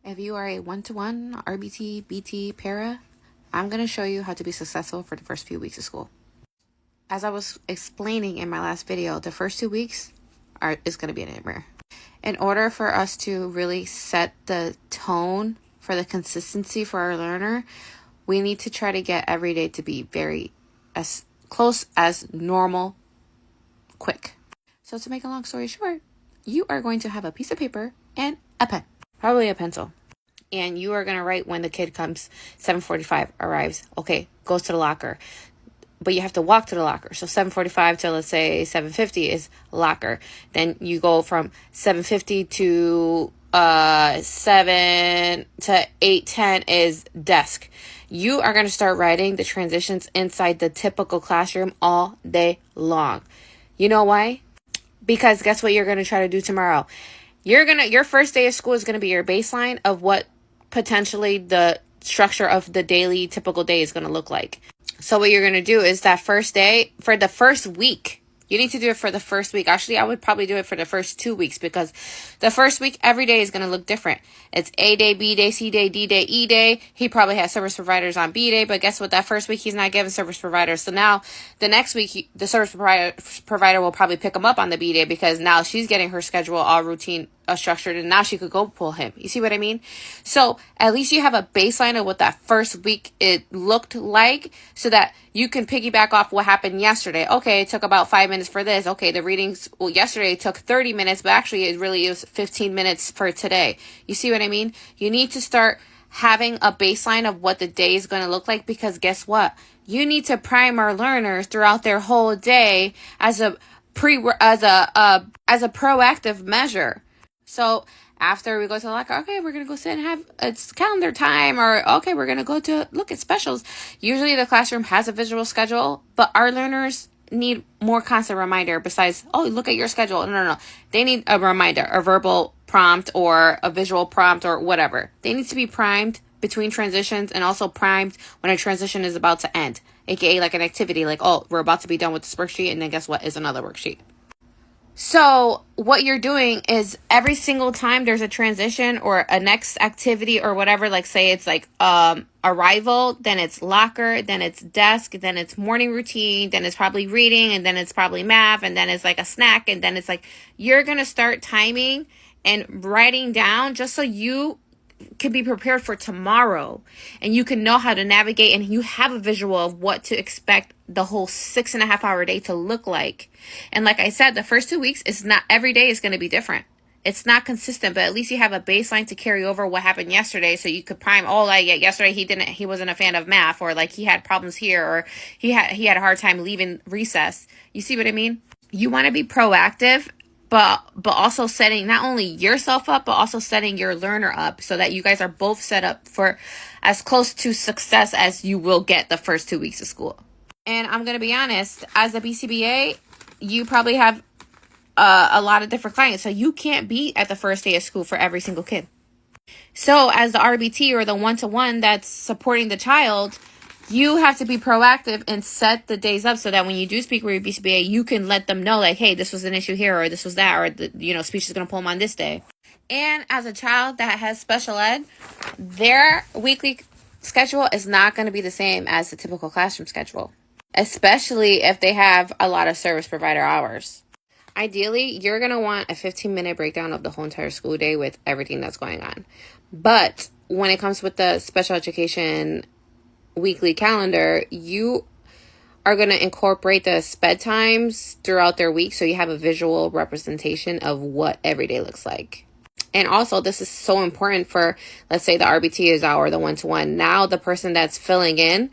If you are a one-to-one, RBT, BT, para, I'm going to show you how to be successful for the first few weeks of school. As I was explaining in my last video, the first 2 weeks is going to be a nightmare. In order for us to really set the tone for the consistency for our learner, we need to try to get every day to be very as close as normal, quick. So to make a long story short, you are going to have a piece of paper and a pen, probably a pencil. And you are going to write when the kid comes, 7:45 arrives. Okay, goes to the locker. But you have to walk to the locker. So 7:45 to, let's say, 7:50 is locker. Then you go from 7:50 to 7 to 8:10 is desk. You are going to start writing the transitions inside the typical classroom all day long. You know why? Because guess what you're going to try to do tomorrow? Your first day of school is going to be your baseline of what potentially the structure of the daily typical day is going to look like. So what you're going to do is that first day, for the first week, you need to do it for the first week. Actually, I would probably do it for the first 2 weeks, because the first week, every day is going to look different. It's A day, B day, C day, D day, E day. He probably has service providers on B day, but guess what? That first week, he's not given service providers. So now the next week, the service provider will probably pick him up on the B day, because now she's getting her schedule all routine, structured, and now she could go pull him. You see what I mean? So at least you have a baseline of what that first week it looked like, so that you can piggyback off what happened yesterday. Okay, it took about 5 minutes for this. Okay, the readings, well, yesterday it took 30 minutes, but actually it was 15 minutes for today. You see what I mean? You need to start having a baseline of what the day is going to look like, because guess what? You need to prime our learners throughout their whole day as a proactive measure. So after we go to the locker, okay, we're going to go sit and have it's calendar time, or okay, we're going to go to look at specials. Usually the classroom has a visual schedule, but our learners need more constant reminder besides, oh, look at your schedule. No. They need a reminder, a verbal prompt or a visual prompt or whatever. They need to be primed between transitions, and also primed when a transition is about to end, aka like an activity, like, oh, we're about to be done with this worksheet, and then guess what is another worksheet. So what you're doing is every single time there's a transition or a next activity or whatever, like say it's like arrival, then it's locker, then it's desk, then it's morning routine, then it's probably reading, and then it's probably math, and then it's like a snack, and then it's like you're going to start timing and writing down just so you can be prepared for tomorrow, and you can know how to navigate, and you have a visual of what to expect the whole 6.5 hour day to look like. And like I said, the first 2 weeks is not every day is going to be different. It's not consistent, but at least you have a baseline to carry over what happened yesterday, so you could prime, oh, like, yeah, yesterday he wasn't a fan of math, or like he had problems here, or he had a hard time leaving recess. You see what I mean? You want to be proactive, but also setting not only yourself up, but also setting your learner up, so that you guys are both set up for as close to success as you will get the first 2 weeks of school. And I'm going to be honest, as a BCBA, you probably have a lot of different clients, so you can't be at the first day of school for every single kid. So as the RBT, or the one-to-one that's supporting the child, you have to be proactive and set the days up so that when you do speak with your BCBA, you can let them know, like, hey, this was an issue here, or this was that, or speech is going to pull them on this day. And as a child that has special ed, their weekly schedule is not going to be the same as the typical classroom schedule, especially if they have a lot of service provider hours. Ideally, you're going to want a 15-minute breakdown of the whole entire school day with everything that's going on. But when it comes with the special education weekly calendar, you are going to incorporate the sped times throughout their week, so you have a visual representation of what every day looks like. And also, this is so important for, let's say the RBT is out, or the one-to-one. Now the person that's filling in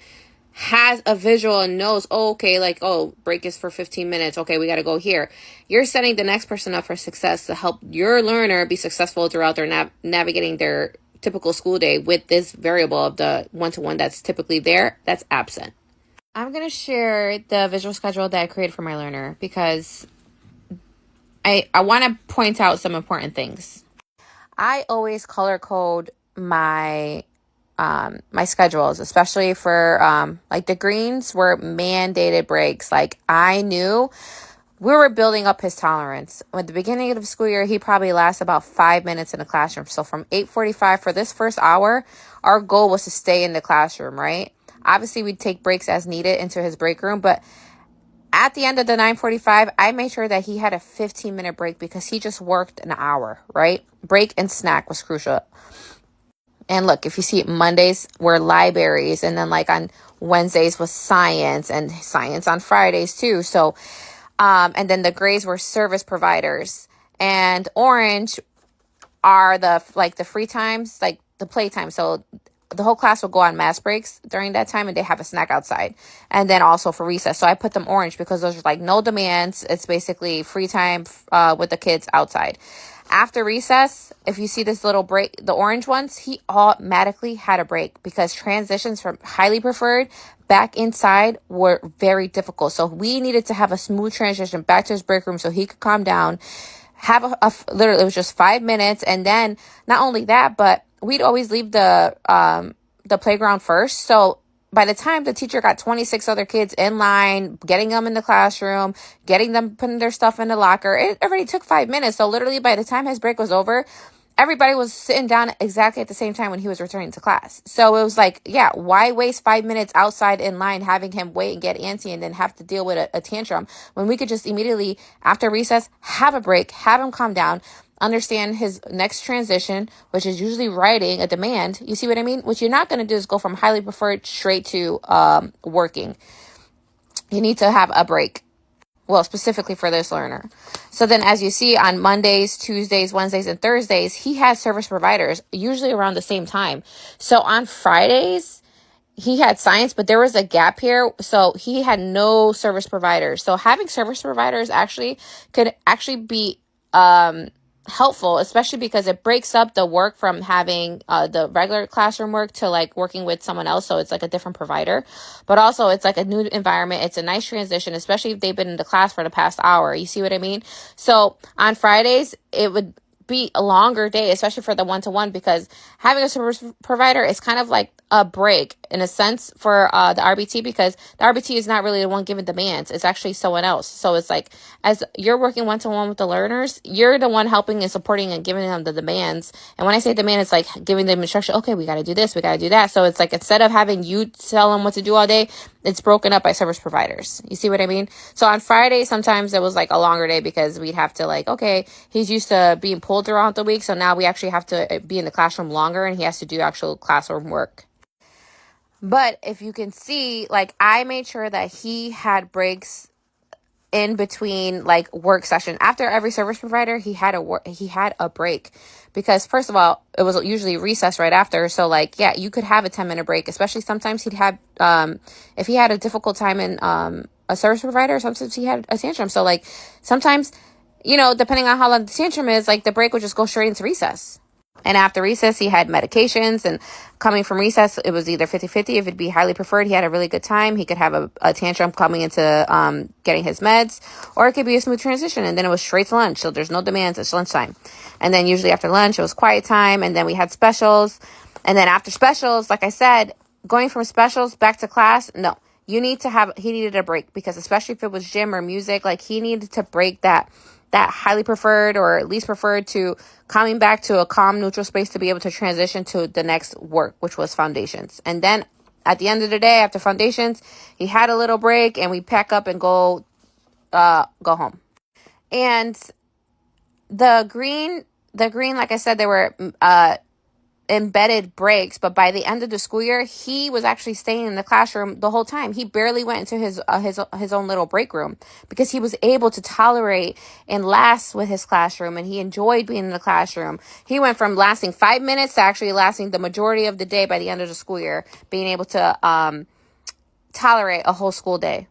has a visual and knows, oh, okay, like, oh, break is for 15 minutes. Okay, we got to go here. You're setting the next person up for success to help your learner be successful throughout their navigating their typical school day with this variable of the one-to-one that's typically there, that's absent. I'm going to share the visual schedule that I created for my learner, because I want to point out some important things. I always color code my schedules, especially for like the greens were mandated breaks. Like I knew we were building up his tolerance. At the beginning of the school year, he probably lasts about 5 minutes in the classroom. So from 8:45 for this first hour, our goal was to stay in the classroom, right? Obviously, we'd take breaks as needed into his break room, but at the end of the 9:45, I made sure that he had a 15-minute break because he just worked an hour, right? Break and snack was crucial. And look, if you see Mondays were libraries, and then like on Wednesdays was science, and science on Fridays too. So, and then the grays were service providers, and orange are the free times, like the playtime. So the whole class will go on mass breaks during that time, and they have a snack outside, and then also for recess. So I put them orange because those are like no demands. It's basically free time with the kids outside. After recess, if you see this little break, the orange ones, he automatically had a break because transitions from highly preferred back inside were very difficult. So we needed to have a smooth transition back to his break room so he could calm down, have literally, it was just 5 minutes. And then not only that, but we'd always leave the playground first. So by the time the teacher got 26 other kids in line, getting them in the classroom, getting them putting their stuff in the locker, it already took 5 minutes. So literally by the time his break was over, everybody was sitting down exactly at the same time when he was returning to class. So it was like, yeah, why waste 5 minutes outside in line having him wait and get antsy and then have to deal with a tantrum when we could just immediately after recess have a break, have him calm down, understand his next transition, which is usually writing a demand. You see what I mean? What you're not going to do is go from highly preferred straight to working. You need to have a break. Well, specifically for this learner. So then as you see on Mondays, Tuesdays, Wednesdays, and Thursdays, he has service providers usually around the same time. So on Fridays, he had science, but there was a gap here. So he had no service providers. So having service providers could actually be helpful, especially because it breaks up the work from having the regular classroom work to like working with someone else. So it's like a different provider, but also it's like a new environment. It's a nice transition, especially if they've been in the class for the past hour. You see what I mean? So on Fridays, it would be a longer day, especially for the one-to-one, because having a service provider is kind of like a break in a sense for the RBT, because the RBT is not really the one giving demands. It's actually someone else. So it's like as you're working one-to-one with the learners, you're the one helping and supporting and giving them the demands. And when I say demand, it's like giving them instruction. Okay, we got to do this. We got to do that. So it's like instead of having you tell them what to do all day, it's broken up by service providers. You see what I mean? So on Friday, sometimes it was like a longer day because we'd have to like, okay, he's used to being pulled throughout the week. So now we actually have to be in the classroom longer and he has to do actual classroom work. But if you can see, like I made sure that he had breaks in between like work session. After every service provider, he had a break, because first of all, it was usually recess right after. So like, yeah, you could have a 10-minute break, especially sometimes he'd have, if he had a difficult time in, a service provider, sometimes he had a tantrum. So like sometimes, depending on how long the tantrum is, like the break would just go straight into recess. And after recess, he had medications, and coming from recess, it was either 50-50. If it'd be highly preferred, he had a really good time. He could have a tantrum coming into getting his meds, or it could be a smooth transition. And then it was straight to lunch. So there's no demands. It's lunchtime. And then usually after lunch, it was quiet time. And then we had specials. And then after specials, like I said, going from specials back to class, no. He needed a break, because especially if it was gym or music, like he needed to break that highly preferred or least preferred to coming back to a calm, neutral space to be able to transition to the next work, which was foundations. And then at the end of the day, after foundations, he had a little break and we pack up and go home. And the green, like I said, there were embedded breaks, but by the end of the school year, he was actually staying in the classroom the whole time. He barely went into his own little break room, because he was able to tolerate and last with his classroom, and he enjoyed being in the classroom. He went from lasting 5 minutes to actually lasting the majority of the day by the end of the school year, being able to tolerate a whole school day.